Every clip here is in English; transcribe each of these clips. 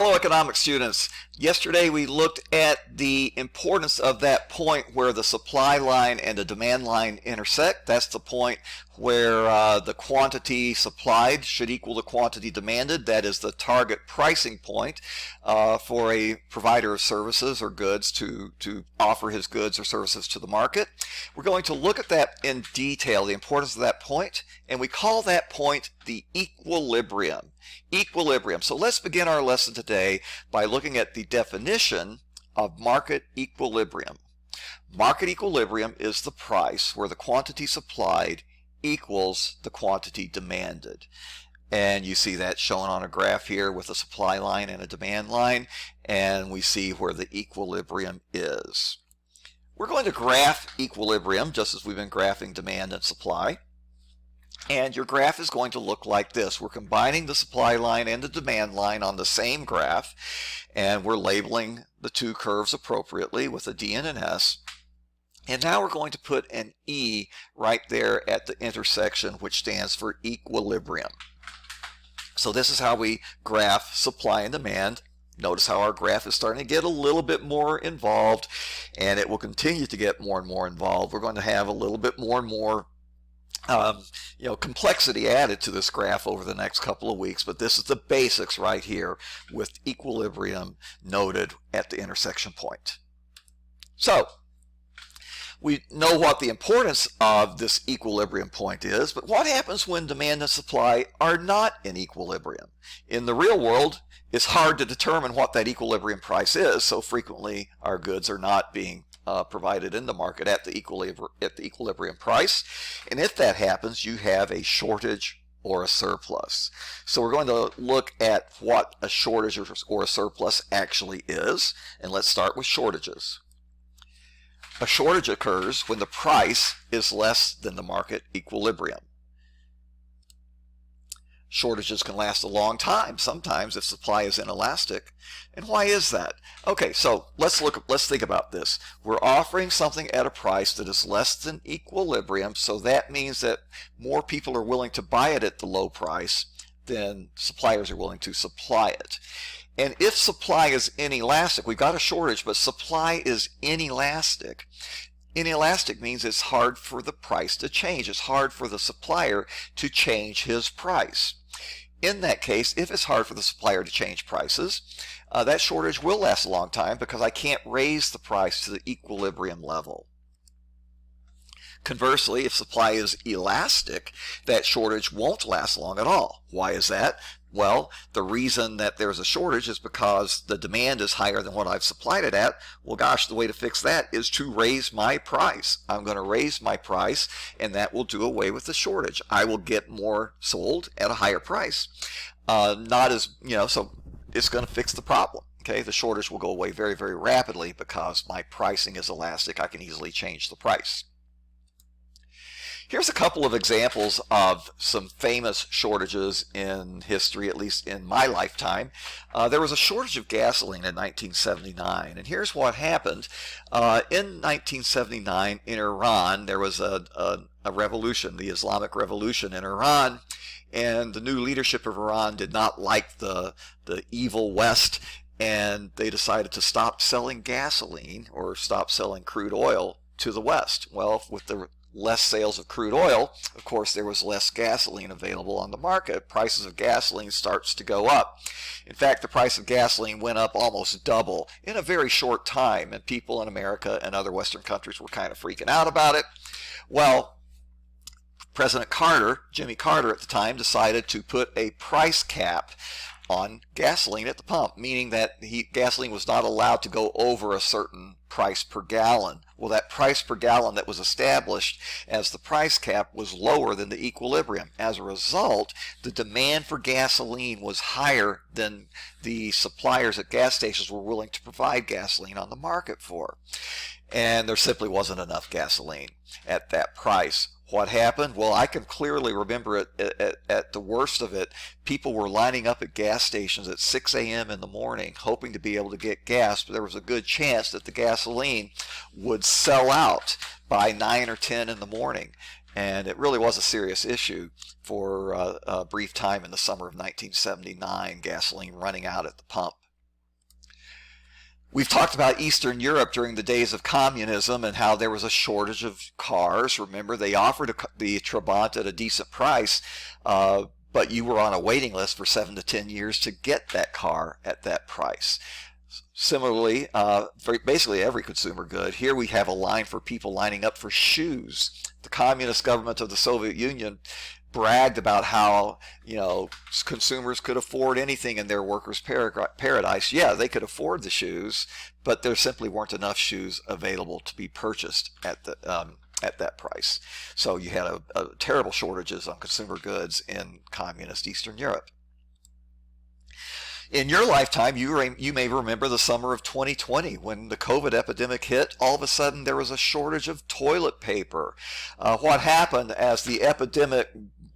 Hello, economic students. Yesterday we looked at the importance of that point where the supply line and the demand line intersect. That's the point where the quantity supplied should equal the quantity demanded. That is the target pricing point for a provider of services or goods to offer his goods or services to the market. We're going to look at that in detail, the importance of that point, and we call that point the equilibrium. Equilibrium. So let's begin our lesson today by looking at the definition of market equilibrium. Market equilibrium is the price where the quantity supplied equals the quantity demanded. And you see that shown on a graph here with a supply line and a demand line, and we see where the equilibrium is. We're going to graph equilibrium just as we've been graphing demand and supply. And your graph is going to look like this. We're combining the supply line and the demand line on the same graph, and we're labeling the two curves appropriately with a D and an S. And now we're going to put an E right there at the intersection, which stands for equilibrium. So this is how we graph supply and demand. Notice how our graph is starting to get a little bit more involved, and it will continue to get more and more involved. We're going to have a little bit more and more complexity added to this graph over the next couple of weeks, but this is the basics right here with equilibrium noted at the intersection point. So we know what the importance of this equilibrium point is, but what happens when demand and supply are not in equilibrium? In the real world, it's hard to determine what that equilibrium price is, so frequently our goods are not being provided in the market at the equilibrium price. And if that happens, you have a shortage or a surplus. So we're going to look at what a shortage or a surplus actually is. And let's start with shortages. A shortage occurs when the price is less than the market equilibrium. Shortages can last a long time, sometimes if supply is inelastic. And why is that? Okay, so let's think about this. We're offering something at a price that is less than equilibrium, so that means that more people are willing to buy it at the low price than suppliers are willing to supply it. And if supply is inelastic, we've got a shortage, but supply is inelastic. Inelastic means it's hard for the price to change. It's hard for the supplier to change his price. In that case, if it's hard for the supplier to change prices, that shortage will last a long time because I can't raise the price to the equilibrium level. Conversely, if supply is elastic, that shortage won't last long at all. Why is that? Well, the reason that there's a shortage is because the demand is higher than what I've supplied it at. Well, gosh, the way to fix that is to raise my price. I'm going to raise my price, and that will do away with the shortage. I will get more sold at a higher price. So it's going to fix the problem. Okay, the shortage will go away very, very rapidly because my pricing is elastic. I can easily change the price. Here's a couple of examples of some famous shortages in history, at least in my lifetime. There was a shortage of gasoline in 1979, and here's what happened. In 1979 in Iran, there was a revolution, the Islamic Revolution in Iran, and the new leadership of Iran did not like the evil West, and they decided to stop selling gasoline or stop selling crude oil to the West. Well, with the less sales of crude oil, of course, there was less gasoline available on the market. Prices of gasoline starts to go up. In fact, the price of gasoline went up almost double in a very short time, and people in America and other Western countries were kind of freaking out about it. Well, President Carter, Jimmy Carter at the time, decided to put a price cap on gasoline at the pump, meaning that gasoline was not allowed to go over a certain price per gallon. Well, that price per gallon that was established as the price cap was lower than the equilibrium. As a result, the demand for gasoline was higher than the suppliers at gas stations were willing to provide gasoline on the market for. And there simply wasn't enough gasoline at that price. What happened? Well, I can clearly remember it at the worst of it. People were lining up at gas stations at 6 a.m. in the morning hoping to be able to get gas, but there was a good chance that the gasoline would sell out by 9 or 10 in the morning. And it really was a serious issue for a brief time in the summer of 1979, gasoline running out at the pump We've talked about Eastern Europe during the days of communism and how there was a shortage of cars. Remember, they offered the Trabant at a decent price, but you were on a waiting list for 7 to 10 years to get that car at that price. Similarly, for basically every consumer good, here we have a line for people lining up for shoes. The communist government of the Soviet Union bragged about how, consumers could afford anything in their workers' paradise. Yeah, they could afford the shoes, but there simply weren't enough shoes available to be purchased at that price. So you had a terrible shortages on consumer goods in communist Eastern Europe. In your lifetime, you may remember the summer of 2020 when the COVID epidemic hit. All of a sudden, there was a shortage of toilet paper. What happened as the epidemic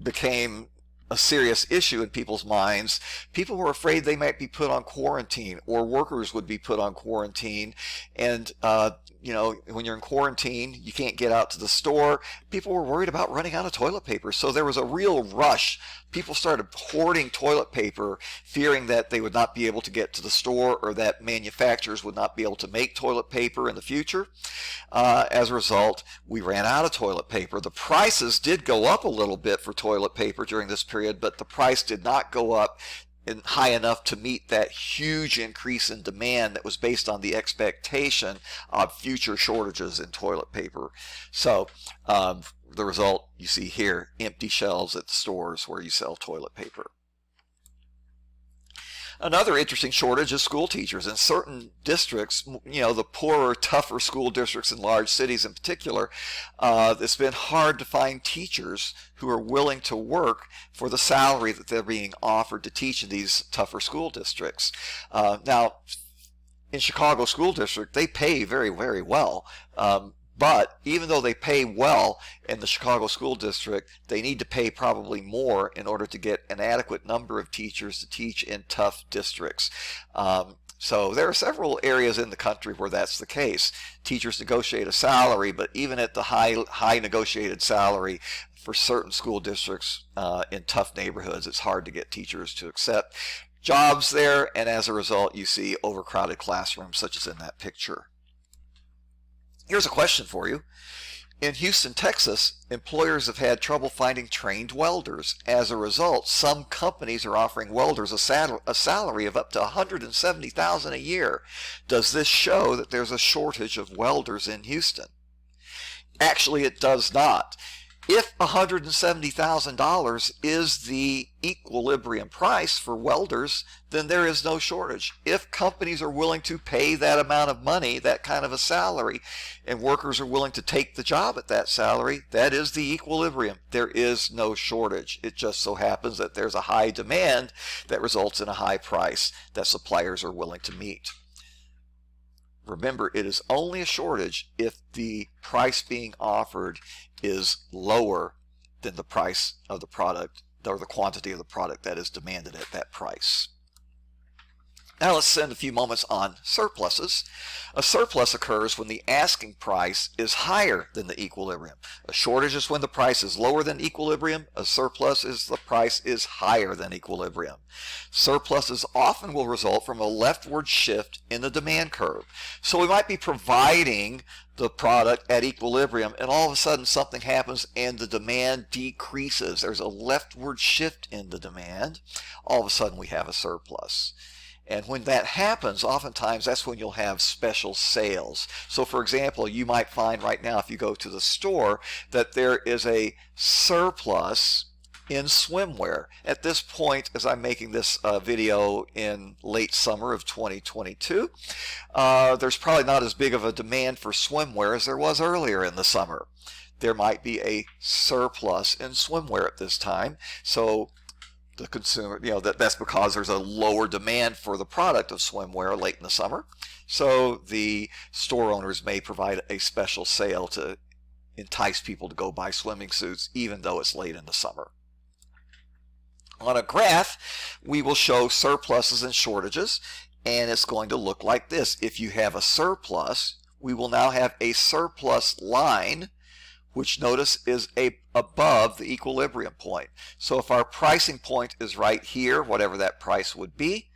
became a serious issue in people's minds, people were afraid they might be put on quarantine, or workers would be put on quarantine. And when you're in quarantine, you can't get out to the store. People were worried about running out of toilet paper, so there was a real rush. People started hoarding toilet paper, fearing that they would not be able to get to the store, or that manufacturers would not be able to make toilet paper in the future. As a result, we ran out of toilet paper. The prices did go up a little bit for toilet paper during this period, but the price did not go up high enough to meet that huge increase in demand that was based on the expectation of future shortages in toilet paper. So the result you see here, empty shelves at the stores where you sell toilet paper. Another interesting shortage is school teachers. In certain districts, the poorer, tougher school districts in large cities in particular, it's been hard to find teachers who are willing to work for the salary that they're being offered to teach in these tougher school districts. Now, in Chicago School District, they pay very, very well. But even though they pay well in the Chicago School District, they need to pay probably more in order to get an adequate number of teachers to teach in tough districts. So there are several areas in the country where that's the case. Teachers negotiate a salary, but even at the high negotiated salary, for certain school districts in tough neighborhoods, it's hard to get teachers to accept jobs there, and as a result, you see overcrowded classrooms, such as in that picture. Here's a question for you. In Houston, Texas, employers have had trouble finding trained welders. As a result, some companies are offering welders a salary of up to $170,000 a year. Does this show that there's a shortage of welders in Houston? Actually, it does not. If $170,000 is the equilibrium price for welders, then there is no shortage. If companies are willing to pay that amount of money, that kind of a salary, and workers are willing to take the job at that salary, that is the equilibrium. There is no shortage. It just so happens that there's a high demand that results in a high price that suppliers are willing to meet. Remember, it is only a shortage if the price being offered is lower than the price of the product, or the quantity of the product that is demanded at that price. Now let's spend a few moments on surpluses. A surplus occurs when the asking price is higher than the equilibrium. A shortage is when the price is lower than equilibrium. A surplus is the price is higher than equilibrium. Surpluses often will result from a leftward shift in the demand curve. So we might be providing the product at equilibrium, and all of a sudden something happens and the demand decreases. There's a leftward shift in the demand. All of a sudden we have a surplus. And when that happens, oftentimes that's when you'll have special sales. So for example, you might find right now if you go to the store that there is a surplus in swimwear. At this point, as I'm making this video in late summer of 2022, there's probably not as big of a demand for swimwear as there was earlier in the summer. There might be a surplus in swimwear at this time. So the consumer, that's because there's a lower demand for the product of swimwear late in the summer. So the store owners may provide a special sale to entice people to go buy swimming suits even though it's late in the summer. On a graph, we will show surpluses and shortages, and it's going to look like this. If you have a surplus, we will now have a surplus line, which notice is above the equilibrium point. So if our pricing point is right here, whatever that price would be,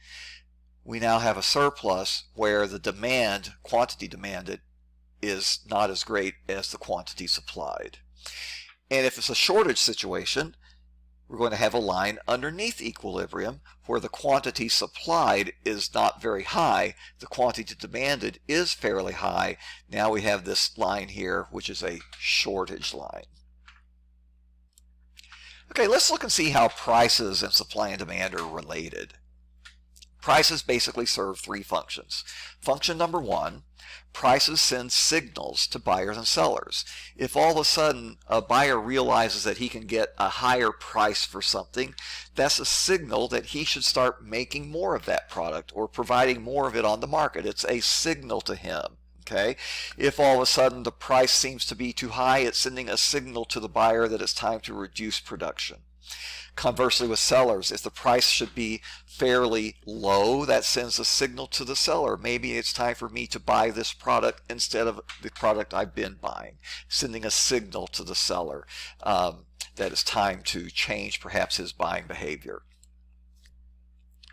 we now have a surplus where the demand, quantity demanded, is not as great as the quantity supplied. And if it's a shortage situation, we're going to have a line underneath equilibrium where the quantity supplied is not very high, the quantity demanded is fairly high. Now we have this line here, which is a shortage line. Okay, let's look and see how prices and supply and demand are related. Prices basically serve three functions. Function number one, prices send signals to buyers and sellers. If all of a sudden a buyer realizes that he can get a higher price for something, that's a signal that he should start making more of that product or providing more of it on the market. It's a signal to him. Okay? If all of a sudden the price seems to be too high, it's sending a signal to the buyer that it's time to reduce production. Conversely, with sellers, if the price should be fairly low, that sends a signal to the seller. Maybe it's time for me to buy this product instead of the product I've been buying, sending a signal to the seller that it's time to change perhaps his buying behavior.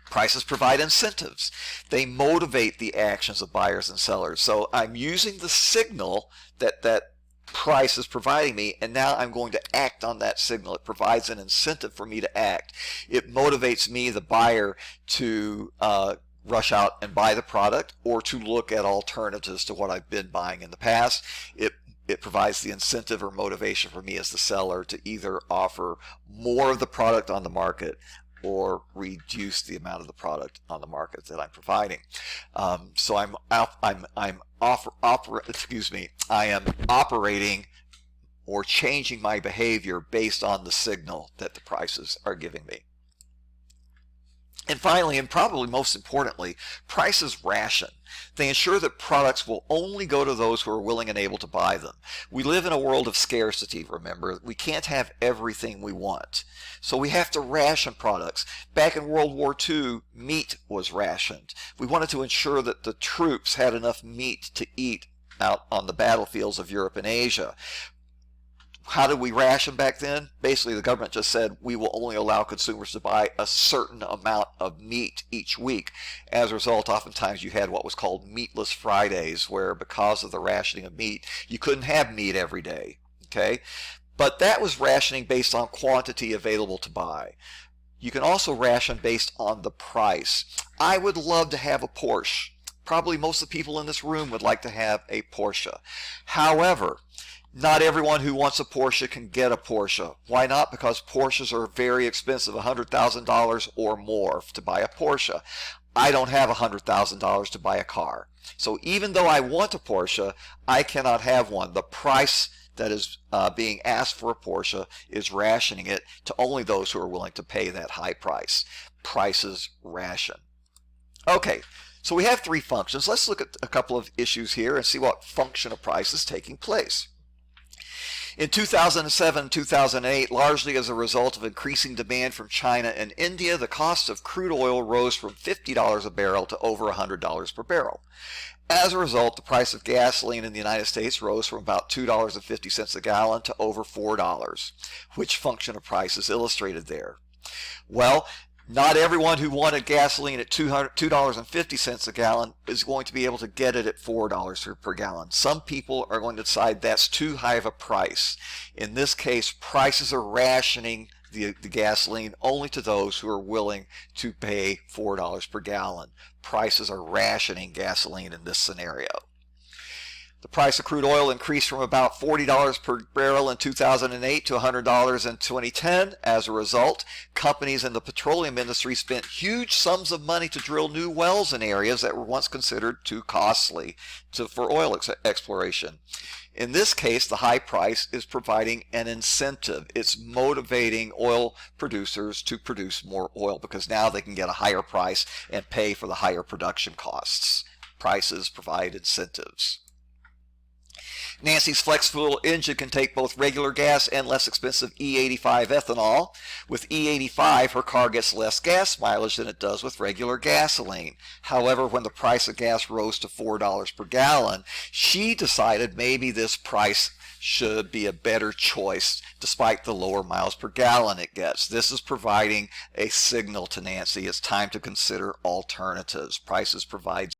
Prices provide incentives. They motivate the actions of buyers and sellers. So I'm using the signal that price is providing me, and now I'm going to act on that signal. It provides an incentive for me to act. It motivates me, the buyer, to rush out and buy the product or to look at alternatives to what I've been buying in the past. It provides the incentive or motivation for me as the seller to either offer more of the product on the market or reduce the amount of the product on the market that I'm providing. So I am operating or changing my behavior based on the signal that the prices are giving me. And finally, and probably most importantly, prices ration. They ensure that products will only go to those who are willing and able to buy them. We live in a world of scarcity, remember. We can't have everything we want. So we have to ration products. Back in World War II, meat was rationed. We wanted to ensure that the troops had enough meat to eat out on the battlefields of Europe and Asia. How did we ration back then? Basically, the government just said we will only allow consumers to buy a certain amount of meat each week. As a result, oftentimes you had what was called meatless Fridays, where because of the rationing of meat, you couldn't have meat every day. Okay? But that was rationing based on quantity available to buy. You can also ration based on the price. I would love to have a Porsche. Probably most of the people in this room would like to have a Porsche. However, not everyone who wants a Porsche can get a Porsche. Why not? Because Porsches are very expensive, $100,000 or more to buy a Porsche. I don't have $100,000 to buy a car. So even though I want a Porsche, I cannot have one. The price that is being asked for a Porsche is rationing it to only those who are willing to pay that high price. Prices ration. Okay, so we have three functions. Let's look at a couple of issues here and see what function of price is taking place. In 2007 and 2008, largely as a result of increasing demand from China and India, the cost of crude oil rose from $50 a barrel to over $100 per barrel. As a result, the price of gasoline in the United States rose from about $2.50 a gallon to over $4. Which function of price is illustrated there? Well, not everyone who wanted gasoline at $2.50 a gallon is going to be able to get it at $4 per gallon. Some people are going to decide that's too high of a price. In this case, prices are rationing the gasoline only to those who are willing to pay $4 per gallon. Prices are rationing gasoline in this scenario. The price of crude oil increased from about $40 per barrel in 2008 to $100 in 2010. As a result, companies in the petroleum industry spent huge sums of money to drill new wells in areas that were once considered too costly for oil exploration. In this case, the high price is providing an incentive. It's motivating oil producers to produce more oil because now they can get a higher price and pay for the higher production costs. Prices provide incentives. Nancy's flex fuel engine can take both regular gas and less expensive E85 ethanol. With E85, her car gets less gas mileage than it does with regular gasoline. However, when the price of gas rose to $4 per gallon, she decided maybe this price should be a better choice despite the lower miles per gallon it gets. This is providing a signal to Nancy. It's time to consider alternatives. Prices provide